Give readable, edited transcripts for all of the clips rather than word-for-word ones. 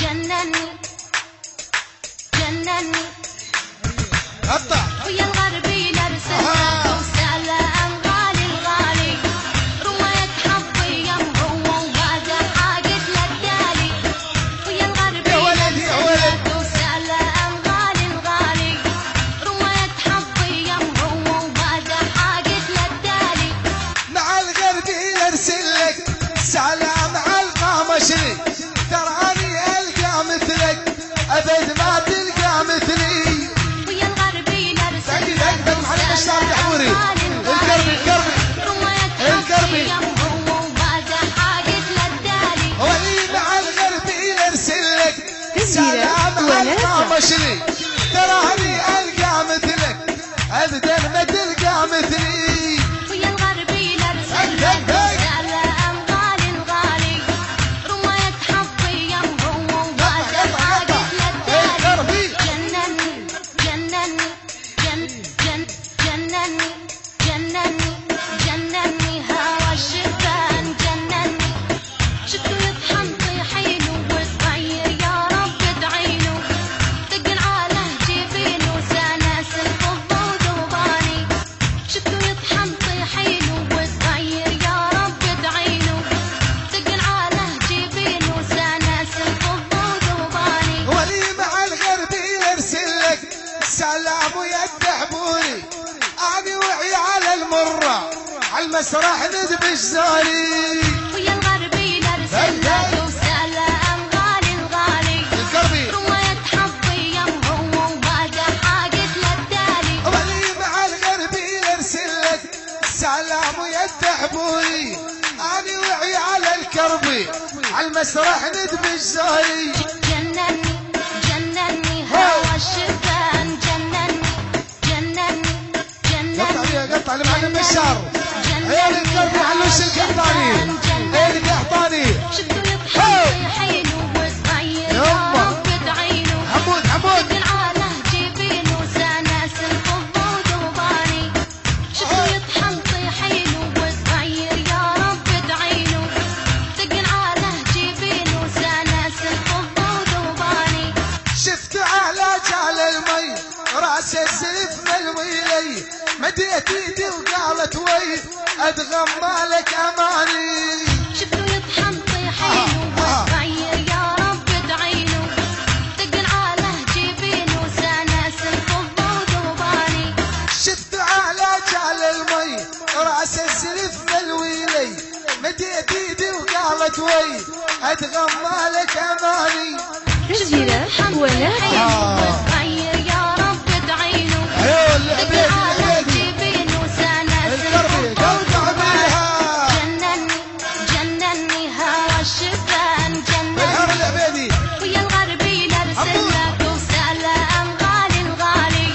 جنني جنني قطع ويا الغربي نرسلك وسلام غالي الغالي رواية حظي يم هو وهذا حاجة للتالي ويا الغربي نرسلك وسلام غالي الغالي رواية حظي يم هو وهذا حاجة للتالي مع الغربي نرسلك سلام على القامشري تراني القى مثلك ابد ما تلقى مثلي ويا الغربي نرسلك دق محمد الشام دحوري القربي ولي مع الغربي نرسلك سلام على القامشري تراني القى مثلك ابدا ما تلقى مثلي ويا الغربي نرسلك سلام غالي الغالي رواية حظي يم هو وهذا حاجة للتالي جنني جنني جنني جنني جنني هوا الشبان جنني شفتو يطحن طيحينه وصغير يا رب تعينه تقل على جبينه سناس الفضة وذوباني شفتو يطحن طيحينه وصغير يا رب تعينه تقل على جبينه سناس الفضة وذوباني ولي مع الغربي يرسلك سلام ويدحبوني اني وعي على المرة على المسرح ندبش زاني ويا الغربي نرسلك وسلام غالي الغالي القربي رواية حظي يم هو وهذا حاجة للتالي ولي مع الغربي يرسلك سلام ويدحبوني اني وعي على الكربي على المسرح ندبش زاني جنني جنني هوا الشبان جنني جنني جنني قطع لمعلم بشار عيال الكربي علوش القحطاني عيال القحطاني شفتو يطحن طيحينه وصغير يا رب تعينه حمود تقل على جبينه سناس الفضة وذوباني شفتو يطحن طيحينه وصغير يا رب تعينه تقل على جبينه سناس الفضة وذوباني شفت على جال المي راس الزلف ملويلي مديت ايدي وقالت وي اتغمى لك اماني شفتو يطحن طيحينه وصغير يا رب تعينه تقل على جبينه سناس الفضة وذوباني شفت على جال المي راس الزلف ملويلي مديت ايدي وقالت وي اتغمى لك اماني رجلة وناسة وصغير يا رب تعينه عيون تقل على جبينه سناس القربي قطع بيها جنني جنني هوا الشبان بالحر جنني العبيدي ويا الغربي نرسلك وسلام غالي الغالي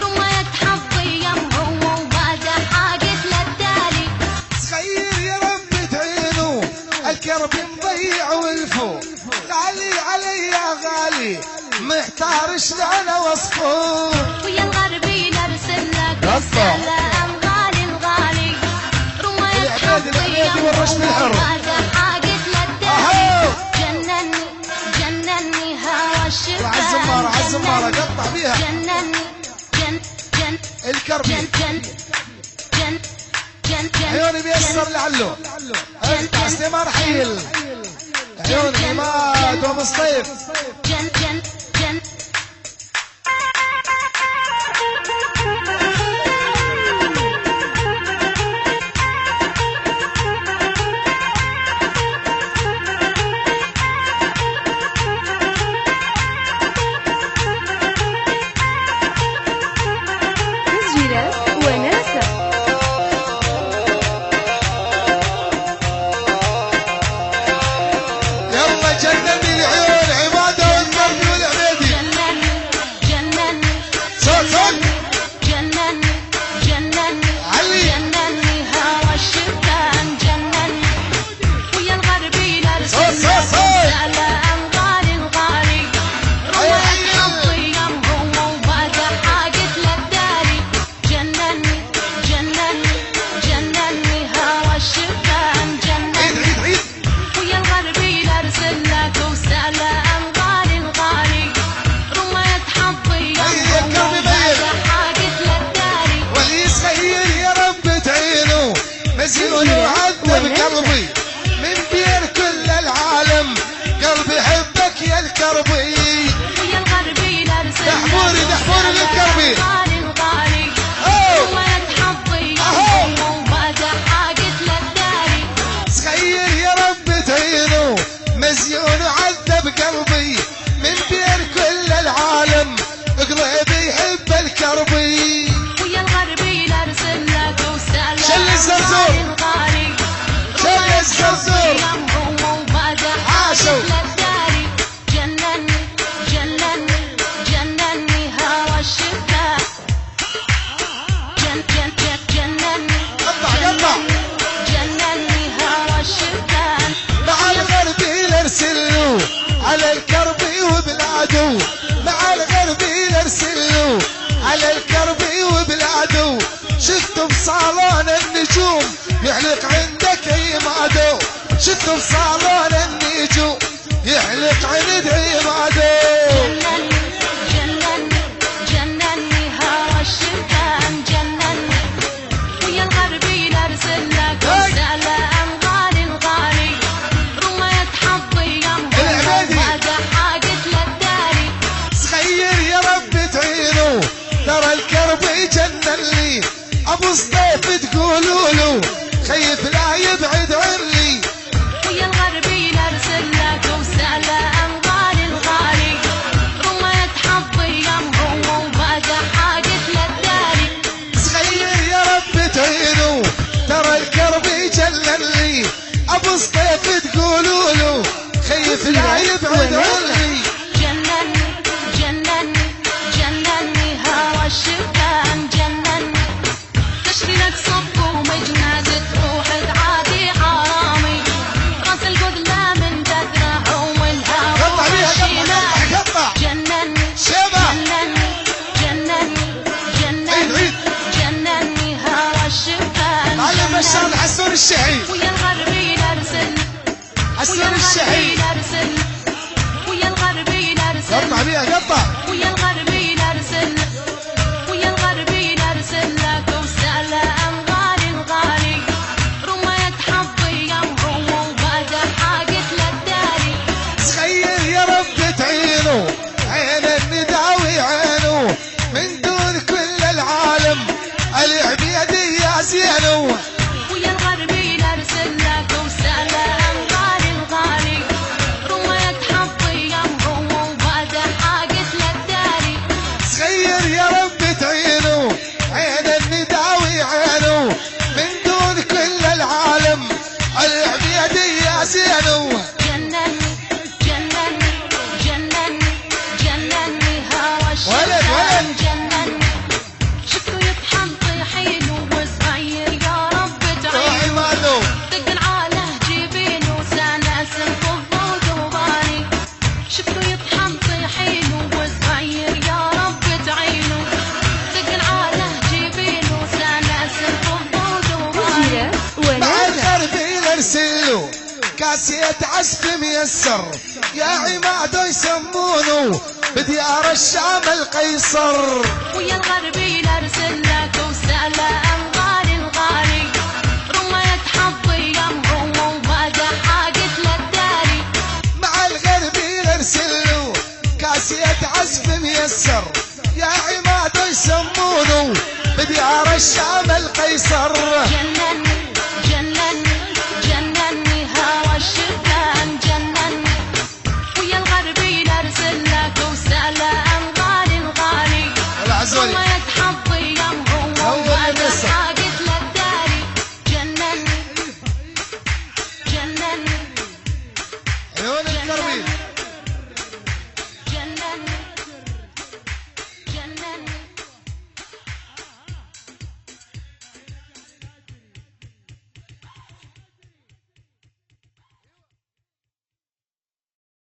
رواية حظي يم هو وهذا حاجة للتالي صغير يا رب تعينه الكربي مضيع والفو غالي علي يا غالي محتار شلون وصفه ويا الغربي نرسلك وسلام غالي الغالي رواية حظي يم هو وهذا حاجة للتالي جنني جنني هوا الشبان عالزمارة عالزمارة قطع بيها جنني جن الكربي عيوني بيسر لعلو افتح سليمان حيل عيوني عماد ومصطيف جن جن جن رجلة وناسة يلا جنني العيون عماده والقلب والعيون الزرزور عاشوا جنني هوا الشفاه جنني هوا الشفاه مع الغربي نرسلو على الكربي وبالعدو مع الغربي نرسلو على الكربي وبالعدو شفتوا بصالون النجوم يحلق عندك اي معدو شفتوا بصالون النجوم يحلق عند اي معدو جنني هوا الشفاه جنني ويا الغربي نرسل لك سلام غالي الغالي رمية حظي يمهم وهذا حاجة للداري صغير يا رب تعينه ترى الكربي جنن لي ابو صديف تقولوا له خيف لا يبعد عني ويا الغربي نرسل لك سلام غالي الغالي رمية حظي يمهم وهذا حاجة للداري صغير يا رب تعينه ترى الكربي جنن لي ابو صديف تقولوا له خيف لا يبعد عني جنني هوا الشفاه جنني تشري لك صب ومجناد تروح تعادي حرامي راس القدلة من تذرع والهوا قطع بيها والشمال قطع جنني شبه جنني هوا الشفاه معلم بشار حسون الشحي ويا الغربي نرسل حسون الشحي ويا الغربي نرسل قطع بيها قطع ويا الغربي نرسل لك وسلام غالي الغالي رمية حظي يمهم وبدا حاجة للداري صغير يا رب تعينه عين النداوي عينه من دون كل العالم العبيدي يا زينو ويا الغربي نرسل لك وسلام غالي الغالي رمية حظي يمهم وبدا حاجة للداري صغير يا رب تعينه عين النداوي عينه من دون كل العالم العبيدي يا زينو جنني هوا الشفاه جنني شفتوا يطحن طيحين وصغير يا رب تعين مالو ثقل على جبينه سناسل فضل ذوباني شفتوا يطحن طيحين وصغير يا رب تعينه ثقل على جبينه سناسل فضل ذوباني تسجيلات مع وناسة. الغربي نرسله كاسية عزف ميسر يا عماده يسمونه بديار الشام القيصر ويا الغربي نرسل لك وسلام غالي الغالي رمية حظي يمهم وبدا حاجة للداري مع الغربي نرسله كاسية عزف ميسر يا عماده يسمونه بديار الشام القيصر جنني